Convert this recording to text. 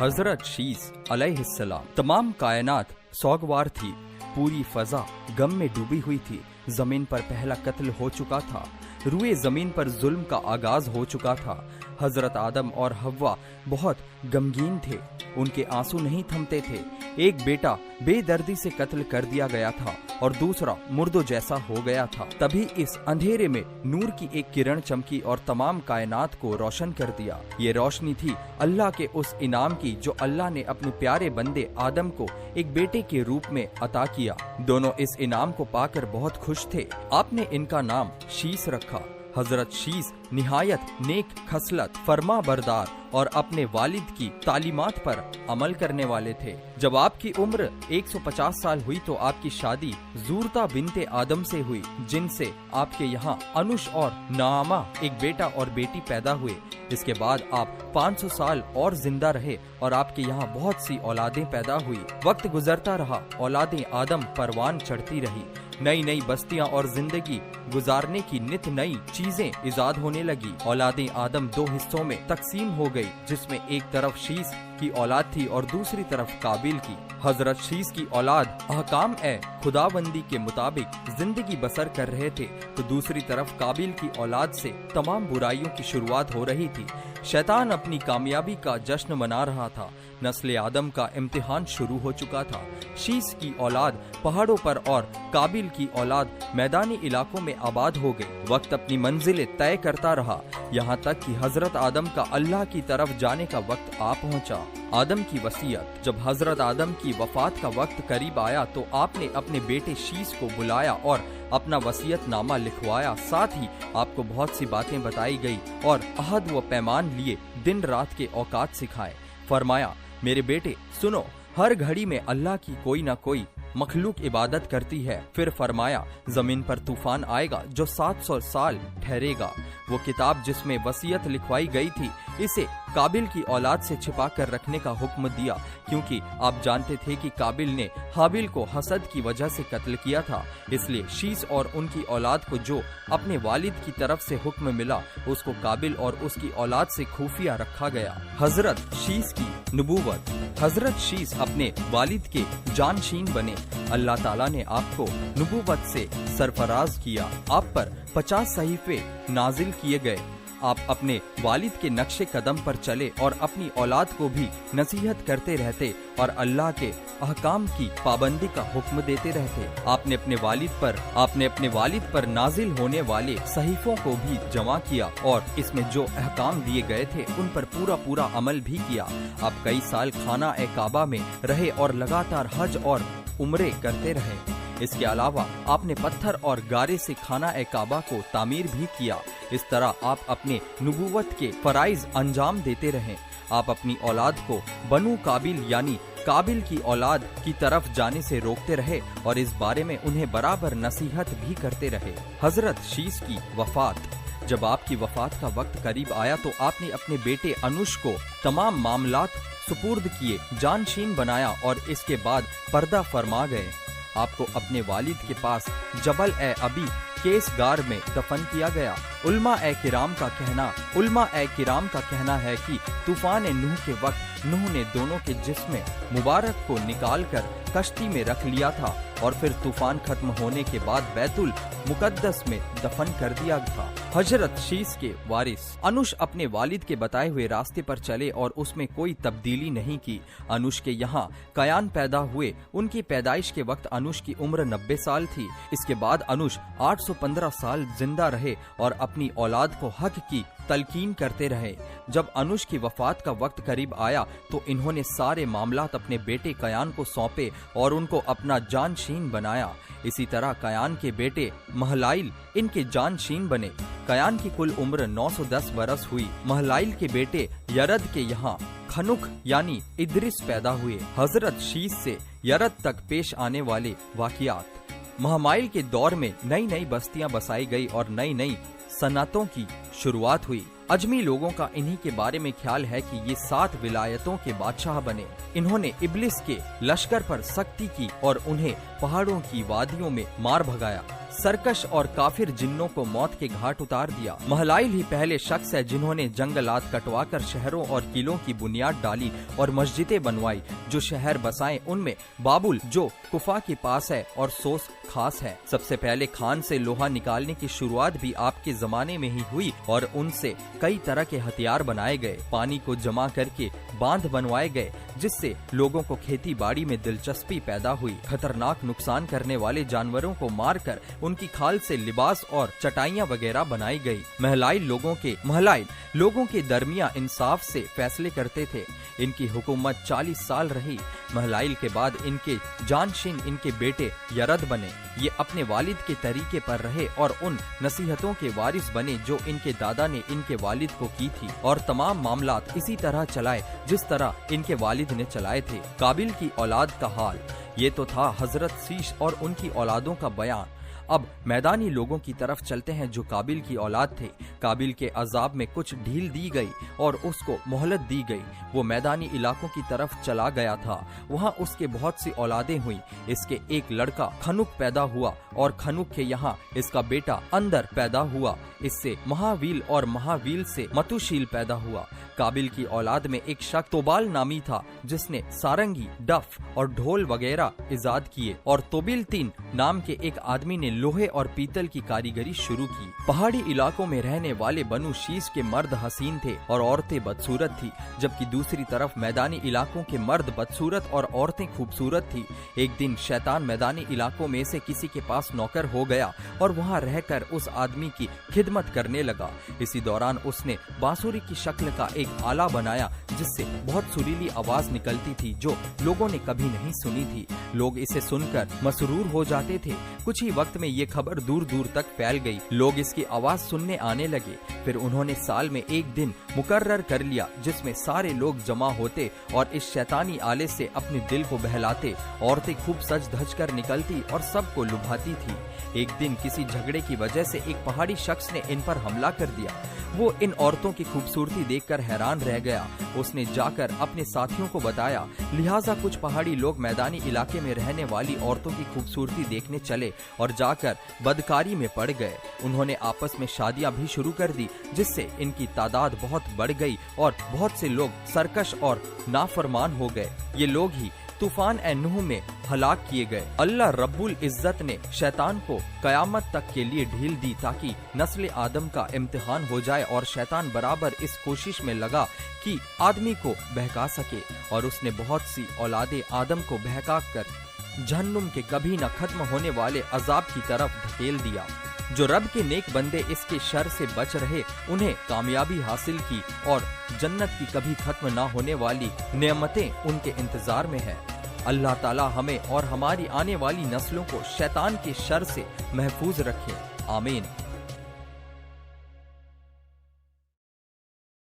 हजरत शीस अलैहिस्सलाम। तमाम कायनात सोगवार थी, पूरी फजा गम में डूबी हुई थी। जमीन पर पहला कत्ल हो चुका था, रुए जमीन पर जुल्म का आगाज हो चुका था। हजरत आदम और हव्वा बहुत गमगीन थे, उनके आंसू नहीं थमते थे। एक बेटा बेदर्दी से कत्ल कर दिया गया था और दूसरा मुर्दों जैसा हो गया था। तभी इस अंधेरे में नूर की एक किरण चमकी और तमाम कायनात को रोशन कर दिया। ये रोशनी थी अल्लाह के उस इनाम की जो अल्लाह ने अपने प्यारे बंदे आदम को एक बेटे के रूप में अता किया। दोनों इस इनाम को पाकर बहुत खुश थे। आपने इनका नाम शीस रखा। हजरत शीस निहायत नेक खसलत, फरमा बरदार और अपने वालिद की तालीमात पर अमल करने वाले थे। जब आपकी उम्र 150 साल हुई तो आपकी शादी ज़ूरता बिनते आदम से हुई, जिनसे आपके यहाँ अनुश और नामा एक बेटा और बेटी पैदा हुए। इसके बाद आप 500 साल और जिंदा रहे और आपके यहाँ बहुत सी औलादें पैदा हुई। वक्त गुजरता रहा, औलादें आदम परवान चढ़ती रही। नई नई बस्तियां और जिंदगी गुजारने की नित नई चीजें इजाद होने लगी। औलादें आदम दो हिस्सों में तकसीम हो गई, जिसमें एक तरफ शीस की औलाद थी और दूसरी तरफ काबिल की। हजरत शीस की औलाद अहकाम ए खुदाबंदी के मुताबिक जिंदगी बसर कर रहे थे, तो दूसरी तरफ काबिल की औलाद से तमाम बुराइयों की शुरुआत हो रही थी। शैतान अपनी कामयाबी का जश्न मना रहा था। नस्ल आदम का इम्तिहान शुरू हो चुका था। शीस की औलाद पहाड़ों पर और काबिल की औलाद मैदानी इलाकों में आबाद हो गई। वक्त अपनी मंजिलें तय करता रहा, यहाँ तक कि हजरत आदम का अल्लाह की तरफ जाने का वक्त आ पहुँचा। आदम की वसीयत। जब हजरत आदम की वफात का वक्त करीब आया तो आपने अपने बेटे शीस को बुलाया और अपना वसीयतनामा लिखवाया। साथ ही आपको बहुत सी बातें बताई गई और अहद व पैमान लिए दिन रात के औकात सिखाए। फरमाया, मेरे बेटे सुनो, हर घड़ी में अल्लाह की कोई न कोई मखलूक इबादत करती है। फिर फरमाया, जमीन पर तूफान आएगा जो 700 साल ठहरेगा। वो किताब जिसमें वसीयत लिखवाई गई थी, इसे काबिल की औलाद से छिपा कर रखने का हुक्म दिया, क्योंकि आप जानते थे कि काबिल ने हाबिल को हसद की वजह से कत्ल किया था। इसलिए शीस और उनकी औलाद को जो अपने वालिद की तरफ से हुक्म मिला, उसको काबिल और उसकी औलाद से खुफिया रखा गया। हजरत शीस की नबूवत। हजरत शीस अपने वालिद के जानशीन बने। अल्लाह ताला ने आपको नबूवत से सरफराज किया। आप पर 50 सहीफे नाजिल किए गए। आप अपने वालिद के नक्शे कदम पर चले और अपनी औलाद को भी नसीहत करते रहते और अल्लाह के अहकाम की पाबंदी का हुक्म देते रहते। आपने अपने वालिद पर नाजिल होने वाले सहीफों को भी जमा किया और इसमें जो अहकाम दिए गए थे उन पर पूरा अमल भी किया। आप कई साल खाना ए काबा में रहे और लगातार हज और उम्रे करते रहे। इसके अलावा आपने पत्थर और गारे से खाना ए काबा को तामीर भी किया। इस तरह आप अपने नबूवत के फराइज अंजाम देते रहे। आप अपनी औलाद को बनु काबिल यानी काबिल की औलाद की तरफ जाने से रोकते रहे और इस बारे में उन्हें बराबर नसीहत भी करते रहे। हजरत शीस की वफात। जब आपकी वफात का वक्त करीब आया तो आपने अपने बेटे अनुश को तमाम मामलात सुपुर्द किए, जानशीन बनाया और इसके बाद पर्दा फरमा गए। आपको अपने वालिद के पास जबल ए अबी केस गार में दफन किया गया। उल्मा ए किराम का कहना है कि तूफान नूह के वक्त नूह ने दोनों के जिस्म मुबारक को निकाल कर कश्ती में रख लिया था और फिर तूफान खत्म होने के बाद बैतुल मुकद्दस में दफन कर दिया था। हजरत शीस के वारिस। अनुश अपने वालिद के बताए हुए रास्ते पर चले और उसमें कोई तब्दीली नहीं की। अनुश के यहाँ कयान पैदा हुए। उनकी पैदाइश के वक्त अनुश की उम्र 90 साल थी। इसके बाद अनुश 815 साल जिंदा रहे और अपनी औलाद को हक की तलकीन करते रहे। जब अनुश की वफात का वक्त करीब आया तो इन्होंने सारे मामलात अपने बेटे कयान को सौंपे और उनको अपना जानशीन बनाया। इसी तरह कयान के बेटे महलाइल इनके जानशीन बने। कयान की कुल उम्र 910 बरस हुई। महलाइल के बेटे यरद के यहाँ खनुख यानी इद्रिस पैदा हुए। हजरत शीस से यरद तक पेश आने वाले वाकियात। महमाइल के दौर में नई नई बस्तियां बसाई गई और नई नई सनतों की शुरुआत हुई। अजमी लोगों का इन्हीं के बारे में ख्याल है कि ये 7 विलायतों के बादशाह बने। इन्होंने इब्लिस के लश्कर पर सख्ती की और उन्हें पहाड़ों की वादियों में मार भगाया। सरकश और काफिर जिन्नों को मौत के घाट उतार दिया। महलाइल ही पहले शख्स है जिन्होंने जंगलात कटवाकर शहरों और किलों की बुनियाद डाली और मस्जिदें बनवाई। जो शहर बसाए उनमें बाबुल जो कुफा के पास है और सोस खास है। सबसे पहले खान से लोहा निकालने की शुरुआत भी आपके जमाने में ही हुई और उनसे कई तरह के हथियार बनाए गए। पानी को जमा करके बांध बनवाए गए जिससे लोगों को खेती बाड़ी में दिलचस्पी पैदा हुई। खतरनाक नुकसान करने वाले जानवरों को मारकर उनकी खाल से लिबास और चटाइयाँ वगैरह बनाई गई। महलाइल लोगों के दरमिया इंसाफ से फैसले करते थे। इनकी हुकूमत 40 साल रही। महलाइल के बाद इनके जानशीन इनके बेटे यरद बने। ये अपने वालिद के तरीके पर रहे और उन नसीहतों के वारिस बने जो इनके दादा ने इनके वालिद को की थी और तमाम मामलात इसी तरह चलाए जिस तरह इनके वालिद ने चलाए थे। काबिल की औलाद का हाल। ये तो था हजरत शीश और उनकी औलादों का बयान। अब मैदानी लोगों की तरफ चलते हैं जो काबिल की औलाद थे। काबिल के अजाब में कुछ ढील दी गई और उसको मोहलत दी गई। वो मैदानी इलाकों की तरफ चला गया था। वहाँ उसके बहुत सी औलादें हुई। इसके एक लड़का खनुक पैदा हुआ और खनुक के यहाँ इसका बेटा अंदर पैदा हुआ। इससे महावील और महावील से मतुशील पैदा हुआ। काबिल की औलाद में एक शख्स तोबाल नामी था जिसने सारंगी, डफ और ढोल वगैरह इजाद किए और तोबिल-तीन नाम के एक आदमी ने लोहे और पीतल की कारीगरी शुरू की। पहाड़ी इलाकों में रहने वाले बनु शीश के मर्द हसीन थे और औरतें बदसूरत थी, जबकि दूसरी तरफ मैदानी इलाकों के मर्द बदसूरत और औरतें खूबसूरत थी। एक दिन शैतान मैदानी इलाकों में से किसी के पास नौकर हो गया और वहाँ रहकर उस आदमी की खिदमत करने लगा। इसी दौरान उसने बांसुरी की शक्ल का एक आला बनाया जिससे बहुत सुरीली आवाज निकलती थी जो लोगों ने कभी नहीं सुनी थी। लोग इसे सुनकर मसरूर हो जाते थे। कुछ ही वक्त में ये खबर दूर दूर तक फैल गई। लोग इसकी आवाज सुनने आने लगे। फिर उन्होंने साल में एक दिन मुकर्रर कर लिया जिसमें सारे लोग जमा होते और इस शैतानी आले से अपने दिल को बहलाते। औरतें खूब सज धज कर निकलती और सबको लुभाती थी। एक दिन किसी झगड़े की वजह से एक पहाड़ी शख्स ने इन पर हमला कर दिया। वो इन औरतों की खूबसूरती देखकर हैरान रह गया। उसने जाकर अपने साथियों को बताया। लिहाजा कुछ पहाड़ी लोग मैदानी इलाके में रहने वाली औरतों की खूबसूरती देखने चले और जाकर बदकारी में पड़ गए। उन्होंने आपस में शादियां भी शुरू कर दी जिससे इनकी तादाद बहुत बढ़ गई और बहुत से लोग सरकश और नाफरमान हो गए। ये लोग ही तूफान ए नूह में हलाक किए गए। अल्लाह रब्बुल इज्जत ने शैतान को कयामत तक के लिए ढील दी ताकि नस्ल आदम का इम्तिहान हो जाए और शैतान बराबर इस कोशिश में लगा कि आदमी को बहका सके और उसने बहुत सी औलादे आदम को बहका कर जहन्नुम के कभी न खत्म होने वाले अजाब की तरफ धकेल दिया। जो रब के नेक बंदे इसके शर से बच रहे उन्हें कामयाबी हासिल की और जन्नत की कभी खत्म ना होने वाली नेमतें उनके इंतजार में है। अल्लाह ताला हमें और हमारी आने वाली नस्लों को शैतान के शर से महफूज रखे। आमीन।